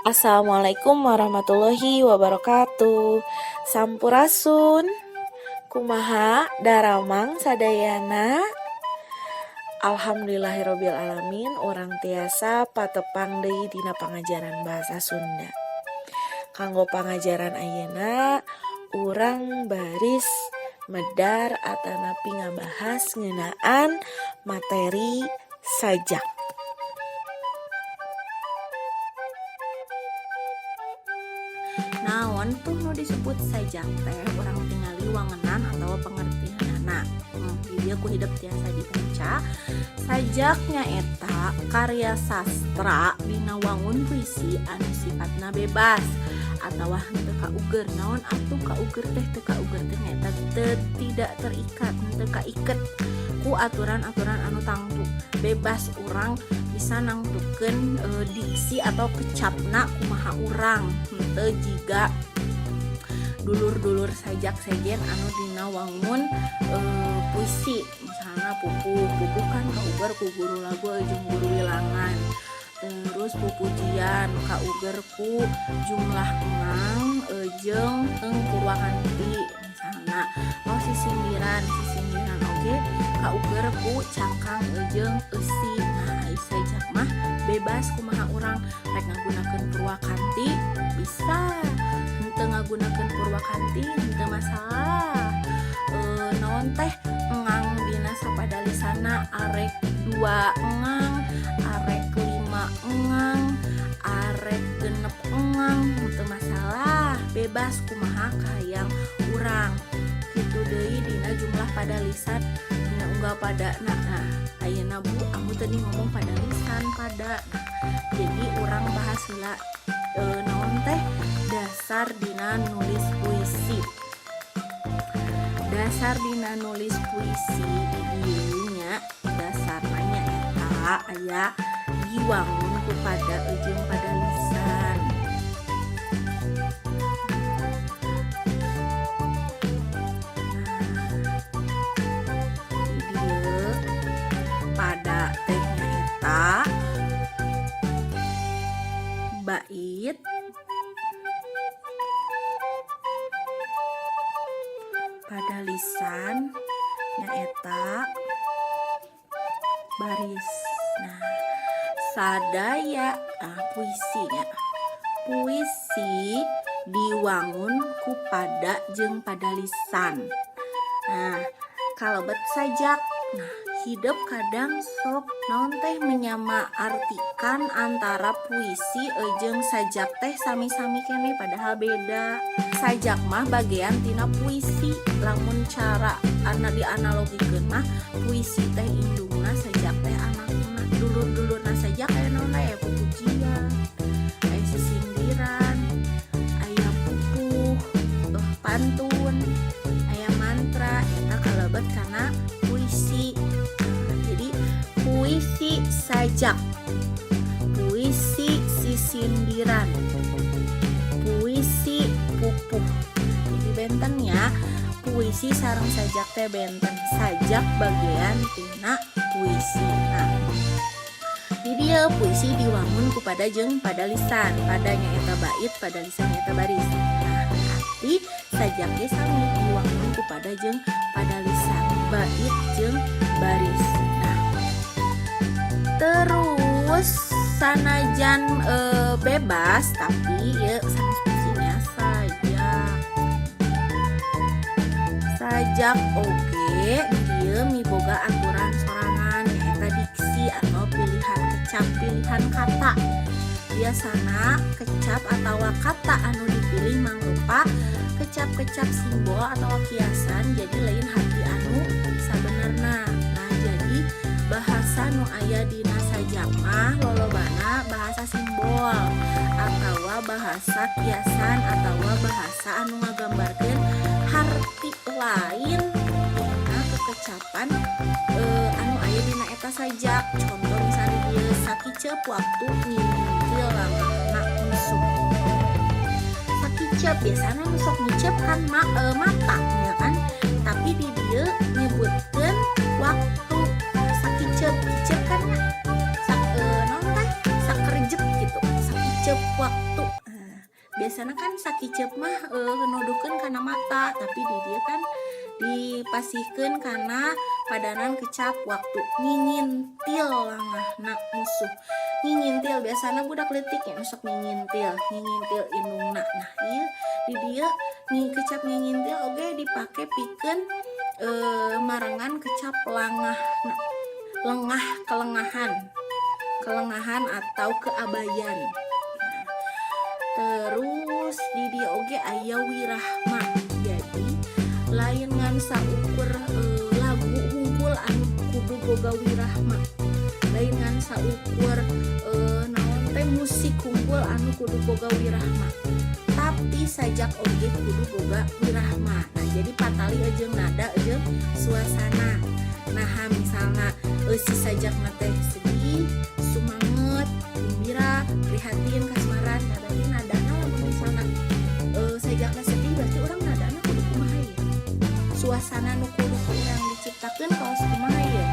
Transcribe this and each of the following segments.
Assalamualaikum warahmatullahi wabarakatuh. Sampurasun. Kumaha daramang sadayana. Alhamdulillahirabbil alamin. Urang tiasa patepang deui dina pangajaran bahasa Sunda. Kanggo pangajaran ayeuna urang baris medar atanapi ngabahas ngeunaan materi sajak. Naon tuh nu disebut sajak teh urang tingali wangenan atau pengertianana. Dia ku hidup tiasa dibaca. Sajaknya eta karya sastra dina wangun puisi anu sifatna bebas atawa henteu kauger. Naon atuh kauger teh? Teu kauger teh eta tidak terikat, henteu kaiket ku aturan-aturan anu tangtu. Bebas urang bisa nangtukeun diksi atau kecapna kumaha urang, henteu jiga dulur-dulur sajak sejen anu dina wangun puisi. Misalnya pupuh kan kauger ku guru lagu jeung guru wilangan. Terus pupujian kauger ku jumlah enang jeung purwakanti misalnya. Sisindiran oge kauger ku cangkang jeung eusi. Nah, sajak mah bebas kumaha urang rek ngagunakeun purwakanti bisa, henteu ngagunakeun purwakanti henteu masalah. Naon teh engang dina sapadalisana arek 2 engang, arek 5 engang, arek 6 engang, henteu masalah. Bebas kumaha kahayang urang. Kitu deui dina jumlah padalisan dina unggal pada. Nah, ayeuna Bu aku tadi ngomong padalisan pada. Nah, jadi urang bahas heula naon teh dasar dina nulis puisi. Dasar dina nulis puisi di dieu nya dasarna nya eta aya diwangun ku pada jeung padalisan. Pada tehnya eta bait padalisan nyaeta baris. Nah, sadaya puisinya. Puisi diwangun ku pada jeung padalisan. Nah, kalebet sajak. Nah, hidup kadang sok naon teh menyamaartikan antara puisi jeung sajak teh sami-sami keneh padahal beda. Sajak mah bagian tina puisi. Lamun cara dianalogikeun mah puisi teh indungna, sajak teh anakna. Dulur-dulurna sajak aya naon aya pupujian, aya sisindiran, aya pupuh, pantun, aya mantra. Eta kalebet kana puisi. Jadi puisi sajak, puisi sisindiran, puisi pupuh. Jadi bentennya puisi sareng sajak teh benten. Sajak bagian tina puisi. Nah, di dia puisi diwangun ku pada jeung padalisan. Padanya eta bait, padalisan eta baris. Nah, berarti sajak ge sami diwangun ku pada jeung padalisan, bait jeung baris. Nah, terus sanajan bebas tapi ya sanes puisinya sajak oge dieu miboga aturan sorangan nyaeta diksi atau pilihan kecap, pilihan kata. Biasana kecap atau kata anu dipilih mangrupa kecap-kecap simbol atau kiasan, jadi lain hati anu sabenerna. Nah, jadi bahasa nu aya dina sajak mah lolobana bahasa simbol atawa bahasa kiasan atawa bahasa anu ngagambarkeun harti lain dina kekecapan anu aya dina eta sajak. Contoh misalnya dia sakicep waktu ngintil lamana nusuk. Sakicep biasanya nusuk ngicep kan mata ya kan, tapi di dia nyebutkeun waktu sakicep. Kicep kan naon teh sakerejep gitu. Sakicep sakicep waktu. Biasanya kan sakicep mah nuduhkeun kana mata, tapi di dia kan dipasihkeun kana padanan kecap waktu. Ngingintil langahna musuh. Ngingintil biasanya budak leutik ya sok ngingintil indungna. Nah ieu di dia kecap ngingintil oge dipake pikeun marangan kecap kelengahan atau keabayan. Terus di dia oge aya wirahma. Jadi lain ngan saukur lagu hungkul anu kudu boga wirahma. Lain ngan saukur naon teh musik hungkul anu kudu boga wirahma. Tapi sajak oge kudu boga wirahma. Nah, jadi patali jeung nada jeung suasana. Nah, misalna si sajakna teh sedih, sumanget, gembira, prihatin, kasmaran, nah berarti nadana lamun misalna sajakna sedih berarti urang nadana kudu kumaha ya? Suasana nu kudu urang diciptakeun kaos kumaha ya?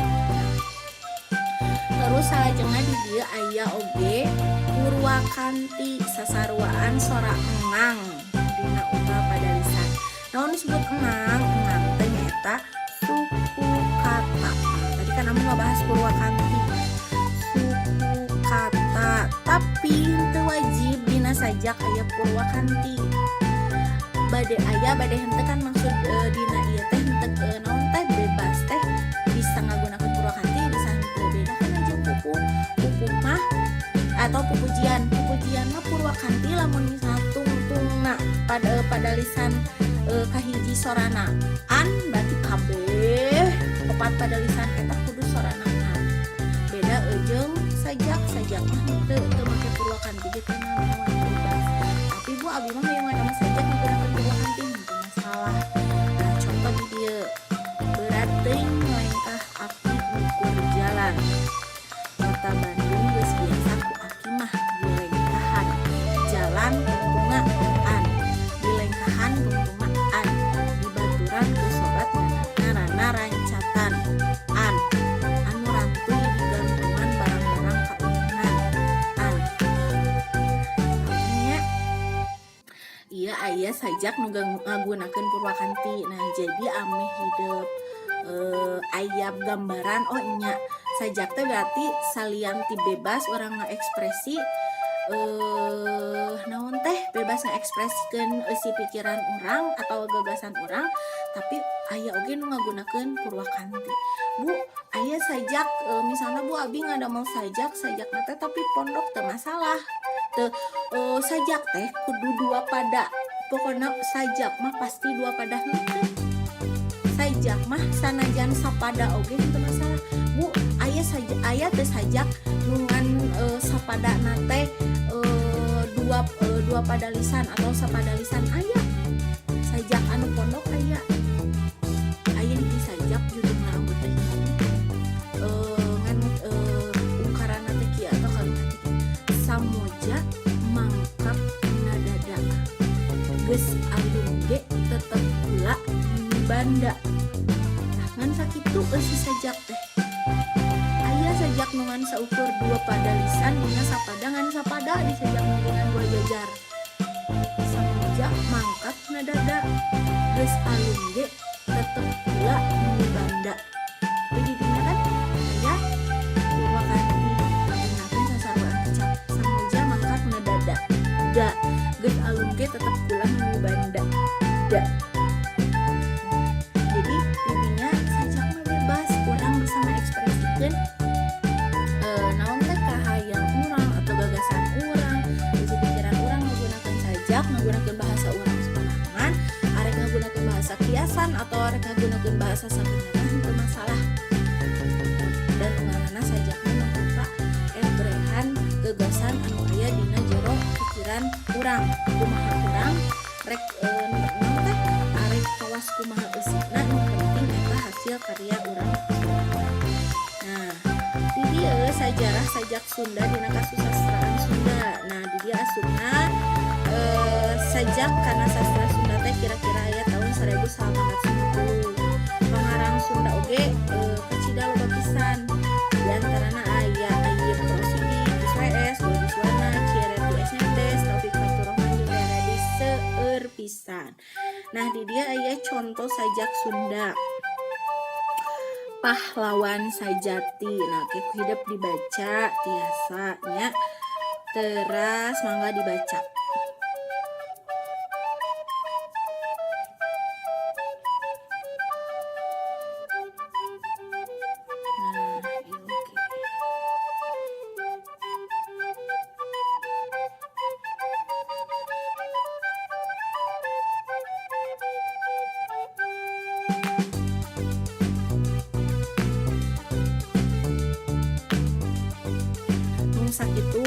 Terus salajengna di dieu aya oge purwakanti sasaruaan sora engang dina unggal pada lisan. Naon disebut engang? Engang teh nyaeta suku kata. Tadi kan kamu ngebahas purwakanti suku kata, tapi teu wajib dina sajak aya purwakanti. Bade henteu kan maksud dina ieu teh henteu naon teh bebas teh bisa ngagunakeun purwakanti bisa henteu. Beda kan aja pupuk mah atau pupujian mah purwakanti lamun misalnya tungtungna pada lisan kahiji sorana an berarti kabeh opat pada lisan eta kudu sorana an. Beda jeung sajak mah teu make purwakanti ge teh naon bebas. Tapi Bu abi mah yang mana sajak menggunakan purwakanti henteu masalah. Nah, contoh di dieu berat teuing melengkah api ukur jalan. Kota Bandung geus biasa ku aki mah dilengkahan jalan tungtungan dilengkahan tungtungan dibaturan ku sobat ngaranna rancatan anu rantuy digantungan barang-barang kauningan artinya iya aya sajak nu ngagunakeun purwakanti. Nah jadi ameh hidup aya gambaran oh nya sajak teh berarti salian ti bebas orang ngaekspresi naon teh bebas ngaekspresikeun si pikiran orang atau gagasan orang, tapi aya oge nu ngagunakeun purwakanti. Bu, aya sajak misalnya Bu abi ngadamel sajak teh tapi pondok teu masalah. Teu sajak teh kudu dua pada. Pokona sajak mah pasti dua pada henteu. Sajak mah sanajan sapada oge henteu masalah. Bu, aya teh sajak nungan sapada nate dua pada lisan atau sapada lisan aya. Sajak anu pondok aya di sajak judulna rambut teh ngan ungkaranna teh kieu atau kalimat teh samoja mangkap nadada geus alung ge tetep pula banda. Nah ngan sakitu si sajak teh sajak nungan saukur dua pada lisan dina sapada ngan sapada di sajak dengan dua jajar. Samoja mangkat nadada geus alung ge tetep pula banda. Jadi dinya kan aya purwakanti digunakeun sasaruan kecap. Samoja mangkat nadada da geus alung ge tetep pula banda da. Jadi intinya sajak mah bebas, urang bisa mengekspresikan naon teh kahayang urang atau gagasan urang, isi pikiran urang menggunakan sajak, menggunakan bahasa urang sembarangan, arek menggunakan bahasa kiasan atau arek menggunakan bahasa sabenerna itu masalah. Dan ngaranna sajak mangrupa ebrehan gagasan anu aya dina jero pikiran urang. Kumaha urang rek naon teh arek kawas kumaha eusina nu penting eta hasil karya urang. Di dia sajarah sajak Sunda dina kasusastraan Sunda. Nah di dia asupna sajak karena sastra Sunda teh kira-kira aya tahun 1990. Pangarang Sunda oge kacida loba pisan. Di antarana aya Prosidi, Wisws, Bodiswana, Ciereti Esnya pisan. Nah di dia aya contoh sajak Sunda pahlawan sajati. Nah kayak hidup dibaca tiasanya teras mangga dibaca. Nah ieu oge. Nu sakitu